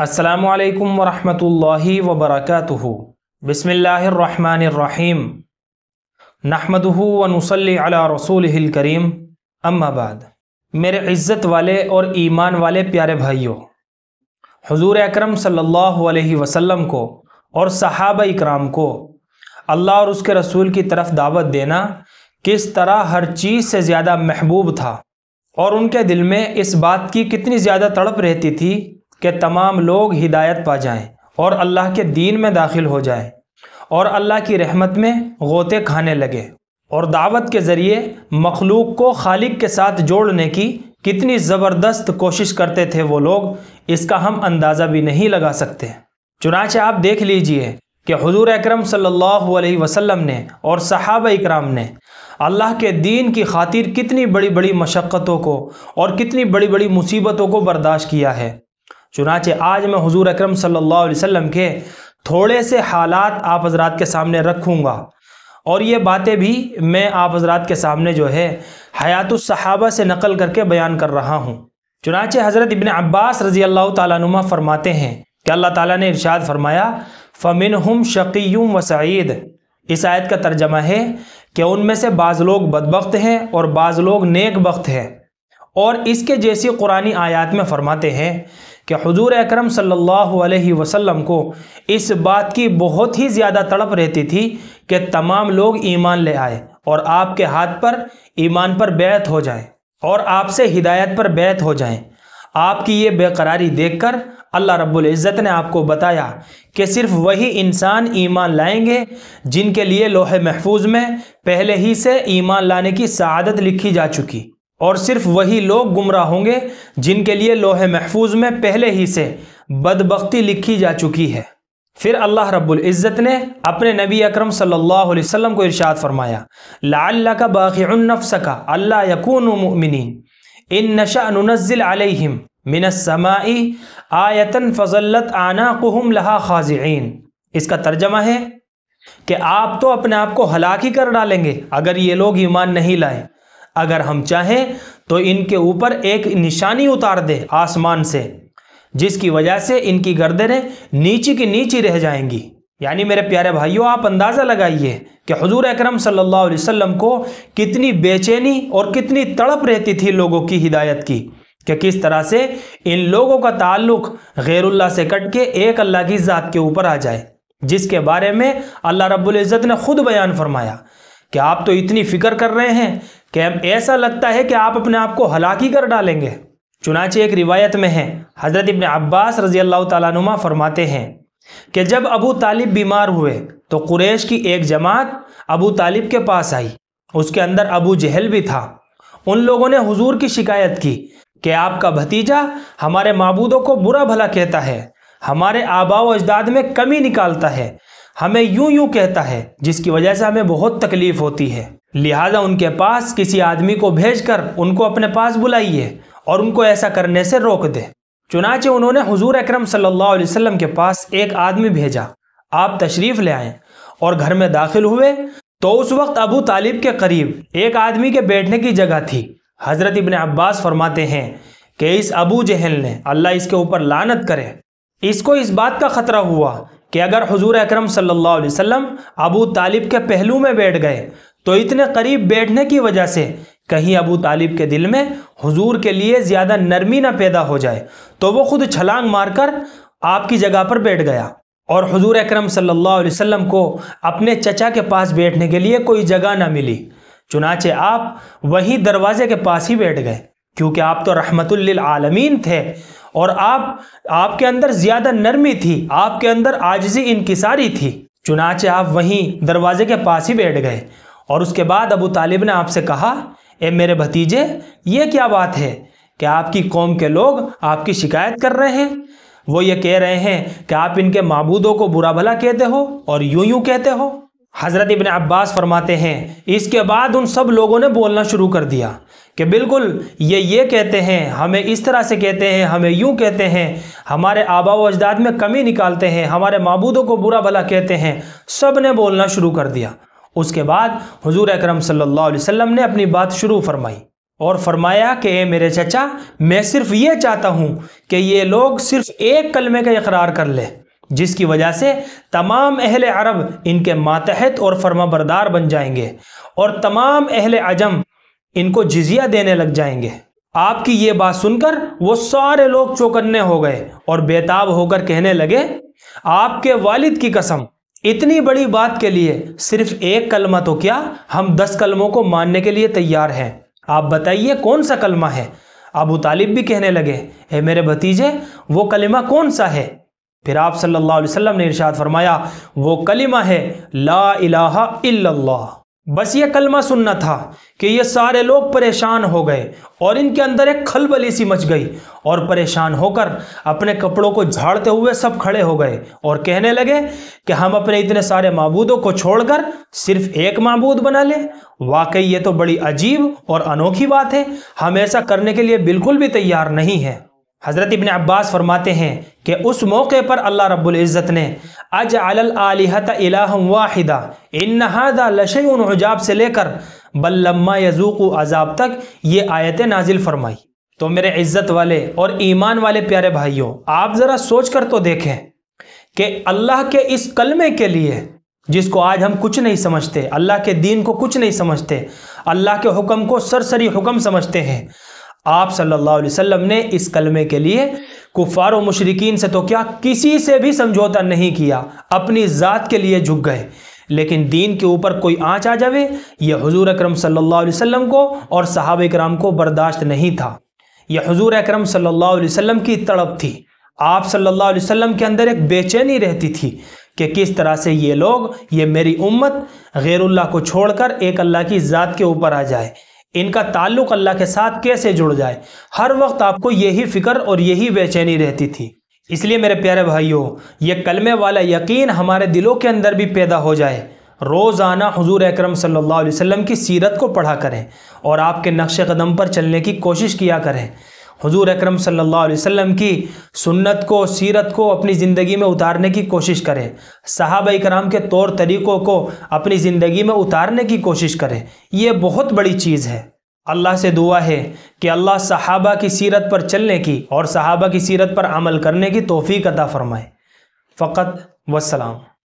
अस्सलामु अलैकुम वरहमतुल्लाहि वबरकातुहु। बिस्मिल्लाहिर्रहमानिर्रहीम। नहमदुहु व नुसल्ली अला रसूलिहिल करीम। अम्मा बाद। मेरे इज़्ज़त वाले और ईमान वाले प्यारे भाइयों, हुज़ूर अकरम सल्लल्लाहु अलैहि वसल्लम को और सहाबा इकराम को अल्लाह और उसके रसूल की तरफ दावत देना किस तरह हर चीज़ से ज़्यादा महबूब था, और उनके दिल में इस बात की कितनी ज़्यादा तड़प रहती थी कि तमाम लोग हिदायत पा जाएं और अल्लाह के दीन में दाखिल हो जाएं और अल्लाह की रहमत में गोते खाने लगे, और दावत के ज़रिए मखलूक को खालिक के साथ जोड़ने की कितनी ज़बरदस्त कोशिश करते थे वो लोग, इसका हम अंदाज़ा भी नहीं लगा सकते। चुनांचे आप देख लीजिए कि हुज़ूर अकरम सल्लल्लाहु अलैहि वसल्लम ने और सहाबा इकराम ने अल्लाह के दीन की खातिर कितनी बड़ी बड़ी मशक्क़तों को और कितनी बड़ी बड़ी मुसीबतों को बर्दाश्त किया है। चुनांचे आज मैं हुज़ूर अकरम सल्लल्लाहु अलैहि वसल्लम के थोड़े से हालात आप हज़रात के सामने रखूँगा, और ये बातें भी मैं आप हज़रात के सामने जो है हयातुस सहाबा से नकल करके बयान कर रहा हूँ। चुनांचे हज़रत इब्न अब्बास रज़ी अल्लाह ताला अनुमा फरमाते हैं कि अल्लाह ताला ने इरशाद फरमाया, फ़मिनहुम शक़िय्युम व सईद। इस आयत का तर्जमा है कि उनमें से बाज़ लोग बदबख्त हैं और बाज़ लोग नेक बख्त हैं। और इसके जैसी कुरानी आयत में फरमाते हैं कि हुज़ूर अकरम सल्लल्लाहु अलैहि वसल्लम को इस बात की बहुत ही ज़्यादा तड़प रहती थी कि तमाम लोग ईमान ले आए और आपके हाथ पर ईमान पर बैत हो जाएं और आपसे हिदायत पर बैत हो जाएं। आपकी ये बेकरारी देखकर अल्लाह रब्बुल इज़्ज़त ने आपको बताया कि सिर्फ वही इंसान ईमान लाएंगे जिनके लिए लोहे महफूज में पहले ही से ईमान लाने की सआदत लिखी जा चुकी, और सिर्फ वही लोग गुमराह होंगे जिनके लिए लोहे महफूज में पहले ही से बदबख्ती लिखी जा चुकी है। फिर अल्लाह रब्बुल इज़्ज़त ने अपने नबी अकरम सल्लल्लाहु अलैहि वसल्लम को इरशाद फरमाया, लअल्लका बाखिउन नफ्सका अल्ला यकूनु मुमिनीन इन नशअ नुनज़्ज़िल अलैहिम मिनस समाई आयतन फज़ल्लत आनाकुहुम लहा खाज़िईन। इसका तर्जमा है कि आप तो अपने आप को हलाक ही कर डालेंगे अगर ये लोग ईमान नहीं लाए। अगर हम चाहें तो इनके ऊपर एक निशानी उतार दे आसमान से, जिसकी वजह से इनकी गर्दनें नीची की नीची रह जाएंगी। यानी मेरे प्यारे भाइयों, आप अंदाज़ा लगाइए कि हुज़ूर अकरम सल्लल्लाहु अलैहि वसल्लम को कितनी बेचैनी और कितनी तड़प रहती थी लोगों की हिदायत की, कि किस तरह से इन लोगों का ताल्लुक़ गैरुल्लाह से कट के एक अल्लाह की ज़ात के ऊपर आ जाए, जिसके बारे में अल्लाह रब्बुल इज़्ज़त ने खुद बयान फरमाया कि आप तो इतनी फ़िक्र कर रहे हैं कि ऐसा लगता है कि आप अपने आप को हलाक ही कर डालेंगे। चुनांचे एक रिवायत में है, हज़रत इब्न अब्बास रज़ी अल्लाह ताला अनुमा फरमाते हैं कि जब अबू तालिब बीमार हुए तो कुरैश की एक जमात अबू तालिब के पास आई। उसके अंदर अबू जहल भी था। उन लोगों ने हुजूर की शिकायत की कि आपका भतीजा हमारे माबूदों को बुरा भला कहता है, हमारे आबा व अजदाद में कमी निकालता है, हमें यूं यूं कहता है, जिसकी वजह से हमें बहुत तकलीफ होती है। लिहाजा उनके पास किसी आदमी को भेजकर उनको अपने पास बुलाइए और उनको ऐसा करने से रोक दे। चुनांचे उन्होंने हुजूर अकरम सल्लल्लाहु अलैहि वसल्लम के पास एक आदमी भेजा, आप तशरीफ़ ले आएँ। और घर में दाखिल हुए तो उस वक्त अबू तालिब के करीब एक आदमी के बैठने की जगह थी। हज़रत इब्न अब्बास फरमाते हैं कि इस अबू जहल ने, अल्लाह इसके ऊपर लानत करे, इसको इस बात का ख़तरा हुआ कि अगर हुजूर अकरम सल्लल्लाहु अलैहि वसल्लम अबू तालिब के पहलू में बैठ गए तो इतने करीब बैठने की वजह से कहीं अबू तालिब के दिल में हुजूर के लिए ज़्यादा नरमी ना पैदा हो जाए, तो वो खुद छलांग मारकर आपकी जगह पर बैठ गया। और हुजूर अकरम सल्लल्लाहु अलैहि वसल्लम को अपने चचा के पास बैठने के लिए कोई जगह ना मिली। चुनांचे आप वही दरवाजे के पास ही बैठ गए, क्योंकि आप तो रहमतुल लिल आलमीन थे और आपके अंदर ज़्यादा नरमी थी, आपके अंदर आजिज़ी इनकिसारी थी। चुनांचे आप वहीं दरवाजे के पास ही बैठ गए। और उसके बाद अबू तालिब ने आपसे कहा, ए मेरे भतीजे, ये क्या बात है कि आपकी कौम के लोग आपकी शिकायत कर रहे हैं? वो ये कह रहे हैं कि आप इनके माबूदों को बुरा भला कहते हो और यूं यूं कहते हो। हज़रत इब्न अब्बास फरमाते हैं, इसके बाद उन सब लोगों ने बोलना शुरू कर दिया कि बिल्कुल ये कहते हैं, हमें इस तरह से कहते हैं, हमें यूं कहते हैं, हमारे आबा व अजदाद में कमी निकालते हैं, हमारे माबूदों को बुरा भला कहते हैं। सब ने बोलना शुरू कर दिया। उसके बाद हुजूर अकरम सल्लल्लाहु अलैहि वसल्लम ने अपनी बात शुरू फरमाई اور فرمایا کہ اے میرے چچا، میں صرف یہ چاہتا ہوں کہ یہ لوگ صرف ایک کلمے کا اقرار کر لے، جس کی وجہ سے تمام اہل عرب ان کے ماتحت اور فرما بردار بن جائیں گے، اور تمام اہل عجم ان کو جزیہ دینے لگ جائیں گے۔ آپ کی یہ بات سن کر وہ سارے لوگ چوکنے ہو گئے اور بے تاب ہو کر کہنے لگے، آپ کے والد کی قسم، اتنی بڑی بات کے لیے صرف ایک کلمہ تو کیا، ہم 10 کلموں کو ماننے کے لیے تیار ہیں، آپ بتائیے کون سا کلمہ ہے؟ ابو طالب بھی کہنے لگے، اے میرے بھتیجے، وہ کلمہ کون سا ہے؟ پھر آپ صلی اللہ علیہ وسلم نے ارشاد فرمایا، وہ کلمہ ہے لا الہ الا اللہ۔ بس یہ کلمہ سننا تھا کہ یہ سارے لوگ پریشان ہو گئے اور ان کے اندر ایک کھلبلی سی مچ گئی، اور پریشان ہو کر اپنے کپڑوں کو جھاڑتے ہوئے سب کھڑے ہو گئے اور کہنے لگے کہ ہم اپنے اتنے سارے معبودوں کو چھوڑ کر صرف ایک معبود بنا لیں۔ واقعی یہ تو بڑی عجیب اور انوکھی بات ہے، ہم ایسا کرنے کے لیے بالکل بھی تیار نہیں ہیں۔ حضرت ابن عباس فرماتے ہیں کہ اس موقع پر اللہ رب العزت نے اجعل الآلہۃ الہا واحدہ ان ھذا لشیء عجاب سے لے کر بل لما یذوقوا عذاب تک یہ آیتیں نازل فرمائی۔ تو میرے عزت والے اور ایمان والے پیارے بھائیوں، آپ ذرا سوچ کر تو دیکھیں کہ اللہ کے اس کلمے کے لیے، جس کو آج ہم کچھ نہیں سمجھتے، اللہ کے دین کو کچھ نہیں سمجھتے، اللہ کے حکم کو سرسری حکم سمجھتے ہیں، آپ صلی اللہ علیہ وسلم نے اس کلمے کے لیے کفار و مشرکین سے تو کیا، کسی سے بھی سمجھوتا نہیں کیا، اپنی ذات کے لیے جھک گئے۔ لیکن دین کے اوپر کوئی آنچ آ جاوے، یہ حضور اکرم صلی اللہ علیہ وسلم کو اور صحابہ کرام کو برداشت نہیں تھا۔ یہ حضور اکرم صلی اللہ علیہ وسلم کی تڑپ تھی۔ آپ صلی اللہ علیہ وسلم کے اندر ایک بے چینی رہتی تھی کہ کس طرح سے یہ لوگ، یہ میری امت غیر اللہ کو چھوڑ کر ایک اللہ کی ذات کے اوپر آ جائے، ان کا تعلق اللہ کے ساتھ کیسے جڑ جائے۔ ہر وقت آپ کو یہی فکر اور یہی بے چینی رہتی تھی۔ اس لیے میرے پیارے بھائیوں، یہ کلمے والا یقین ہمارے دلوں کے اندر بھی پیدا ہو جائے۔ روزانہ حضور اکرم صلی اللہ علیہ وسلم کی سیرت کو پڑھا کریں اور آپ کے نقش قدم پر چلنے کی کوشش کیا کریں۔ حضور اکرم صلی اللہ علیہ وسلم کی سنت کو، سیرت کو اپنی زندگی میں اتارنے کی کوشش کریں، صحابہ کرام کے طور طریقوں کو اپنی زندگی میں اتارنے کی کوشش کریں۔ یہ بہت بڑی چیز ہے۔ اللہ سے دعا ہے کہ اللہ صحابہ کی سیرت پر چلنے کی اور صحابہ کی سیرت پر عمل کرنے کی توفیق عطا فرمائے۔ فقط والسلام۔